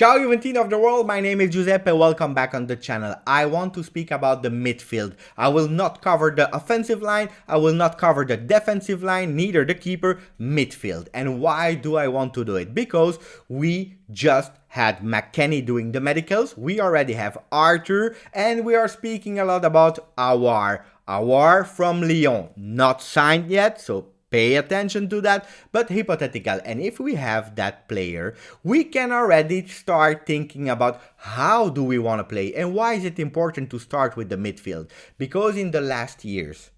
Ciao Juventini of the world, my name is Giuseppe, welcome back on the channel. I want to speak about the midfield. I will not cover the offensive line, I will not cover the defensive line, neither the keeper, midfield. And why do I want to do it? Because we just had McKennie doing the medicals, we already have Arthur, and we are speaking a lot about Aouar. Aouar from Lyon, not signed yet, so pay attention to that, but hypothetical. And if we have that player, we can already start thinking about how do we want to play and why is it important to start with the midfield. Because in the last years,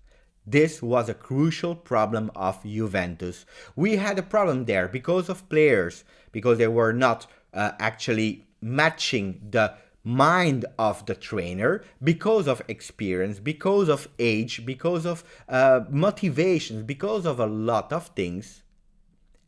this was a crucial problem of Juventus. We had a problem there because of players, because they were not actually matching the mind of the trainer, because of experience, because of age, because of motivations, because of a lot of things.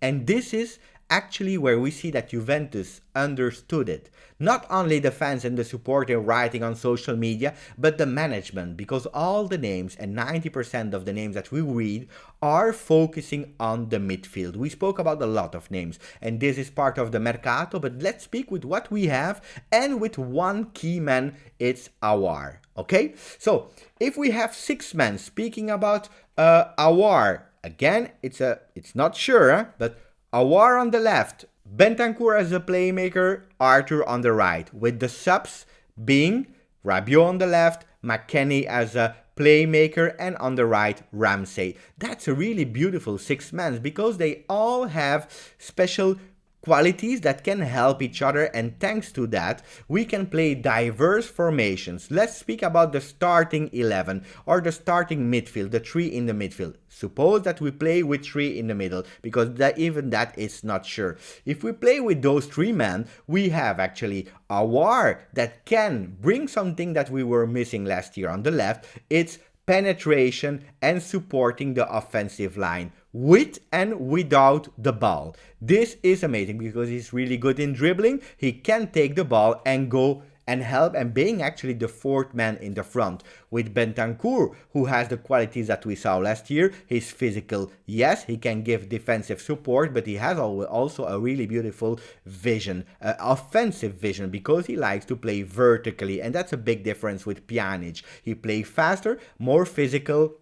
And this is actually where we see that Juventus understood it. Not only the fans and the supporter writing on social media, but the management, because all the names and 90% of the names that we read are focusing on the midfield. We spoke about a lot of names, and this is part of the mercato, but let's speak with what we have and with one key man, it's Aouar. Okay? So, if we have 6 men speaking about Aouar, again, it's not sure, but Aouar on the left, Bentancur as a playmaker, Arthur on the right, with the subs being Rabiot on the left, McKennie as a playmaker, and on the right, Ramsey. That's a really beautiful 6 men because they all have special qualities that can help each other, and thanks to that we can play diverse formations. Let's speak about the starting 11 or the starting midfield, the 3 in the midfield. Suppose that we play with 3 in the middle, because even that is not sure. If we play with those 3 men, we have actually Aouar that can bring something that we were missing last year on the left. It's penetration and supporting the offensive line with and without the ball. This is amazing because he's really good in dribbling. He can take the ball and go and help, and being actually the 4th man in the front. With Bentancur, who has the qualities that we saw last year, he's physical, yes, he can give defensive support, but he has also a really beautiful vision, offensive vision, because he likes to play vertically, and that's a big difference with Pjanic. He plays faster, more physical,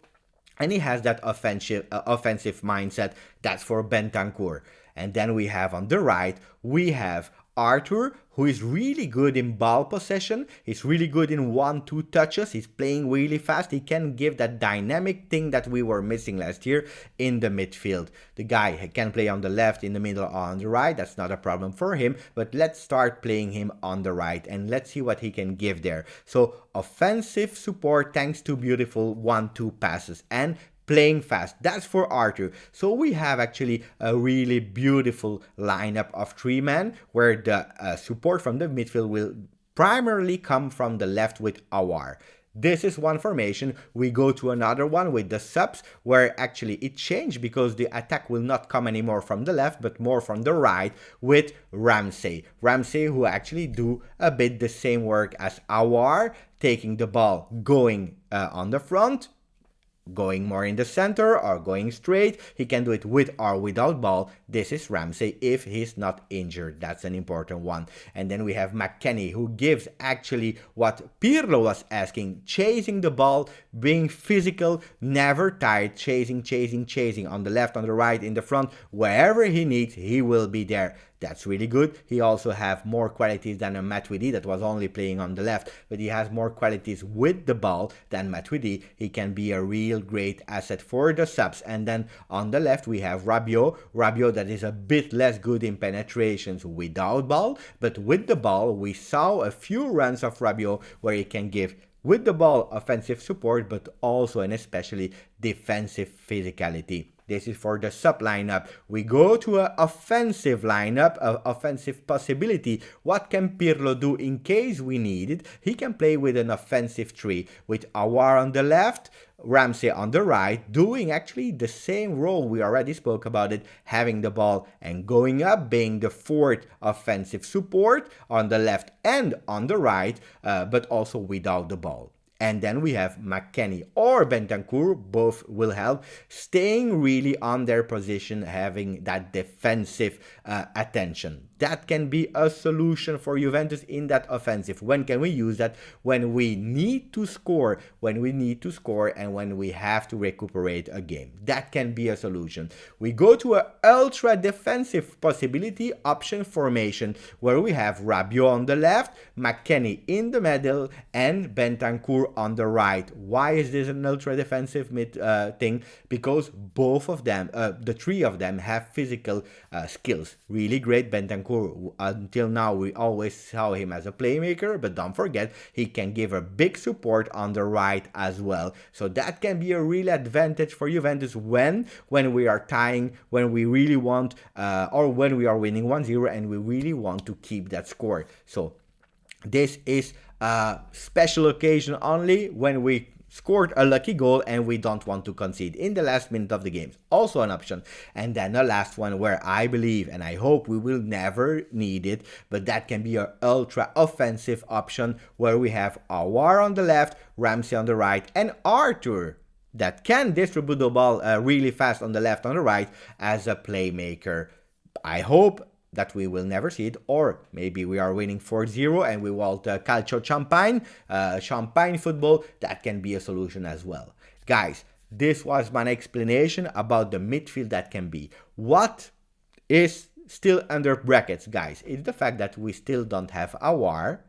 and he has that offensive mindset. That's for Bentancur. And then we have on the right, we have Arthur, who is really good in ball possession. He's really good in 1-2 touches. He's playing really fast. He can give that dynamic thing that we were missing last year in the midfield. The guy can play on the left, in the middle, or on the right. That's not a problem for him. But let's start playing him on the right and let's see what he can give there. So offensive support thanks to beautiful 1-2 passes and playing fast. That's for Arthur. So we have actually a really beautiful lineup of 3 men where the support from the midfield will primarily come from the left with Aouar. This is one formation. We go to another one with the subs where actually it changed because the attack will not come anymore from the left but more from the right with Ramsey. Ramsey, who actually do a bit the same work as Aouar, taking the ball, going on the front, going more in the center or going straight. He can do it with or without ball. This is Ramsey if he's not injured. That's an important one. And then we have McKennie, who gives actually what Pirlo was asking, chasing the ball, being physical, never tired, chasing on the left, on the right, in the front, wherever he needs, he will be there. That's really good. He also have more qualities than a Matuidi that was only playing on the left, but he has more qualities with the ball than Matuidi. He can be a real great asset for the subs. And then on the left we have Rabiot that is a bit less good in penetrations without ball, but with the ball we saw a few runs of Rabiot where he can give with the ball offensive support, but also and especially defensive physicality. This is for the sub lineup. We go to an offensive lineup, an offensive possibility. What can Pirlo do in case we need it? He can play with an offensive 3 with Aouar on the left, Ramsey on the right, doing actually the same role. We already spoke about it, having the ball and going up, being the 4th offensive support on the left and on the right, but also without the ball. And then we have McKennie or Bentancur, both will help, staying really on their position, having that defensive attention. That can be a solution for Juventus in that offensive. When can we use that? When we need to score, and when we have to recuperate a game. That can be a solution. We go to an ultra defensive possibility option formation where we have Rabiot on the left, McKennie in the middle, and Bentancur on the right. Why is this an ultra defensive thing? Because both of them, the three of them, have physical skills. Really great. Bentancur, until now we always saw him as a playmaker, but don't forget he can give a big support on the right as well. So that can be a real advantage for Juventus when we are tying, when we really want, or when we are winning 1-0 and we really want to keep that score. So this is a special occasion only when we scored a lucky goal and we don't want to concede in the last minute of the game. Also an option. And then the last one where I believe and I hope we will never need it, but that can be an ultra offensive option where we have Aouar on the left, Ramsey on the right, and Arthur that can distribute the ball really fast on the left, on the right as a playmaker. I hope that we will never see it, or maybe we are winning 4-0 and we want calcio champagne football. That can be a solution as well. Guys, this was my explanation about the midfield that can be. What is still under brackets, guys, is the fact that we still don't have Aouar.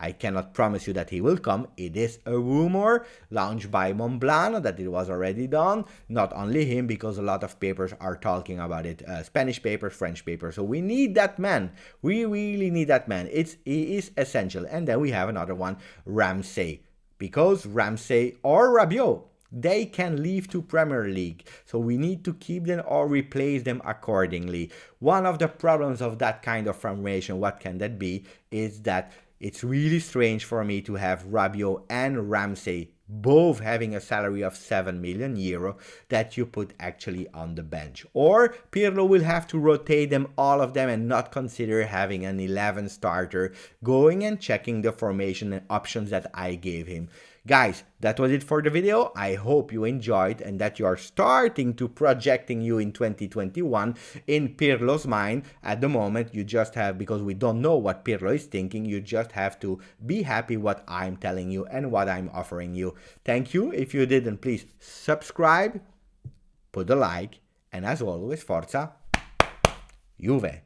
I cannot promise you that he will come. It is a rumor launched by Monblano that it was already done. Not only him, because a lot of papers are talking about it. Spanish papers, French papers. So we need that man. We really need that man. He is essential. And then we have another one, Ramsey. Because Ramsey or Rabiot, they can leave to Premier League. So we need to keep them or replace them accordingly. One of the problems of that kind of formation, what can that be, is that it's really strange for me to have Rabiot and Ramsey both having a salary of 7 million euro that you put actually on the bench. Or Pirlo will have to rotate them, all of them, and not consider having an 11 starter, going and checking the formation and options that I gave him. Guys, that was it for the video. I hope you enjoyed and that you are starting to projecting you in 2021 in Pirlo's mind. At the moment, you just have, because we don't know what Pirlo is thinking, you just have to be happy what I'm telling you and what I'm offering you. Thank you. If you didn't, please subscribe, put a like, and as always, Forza Juve.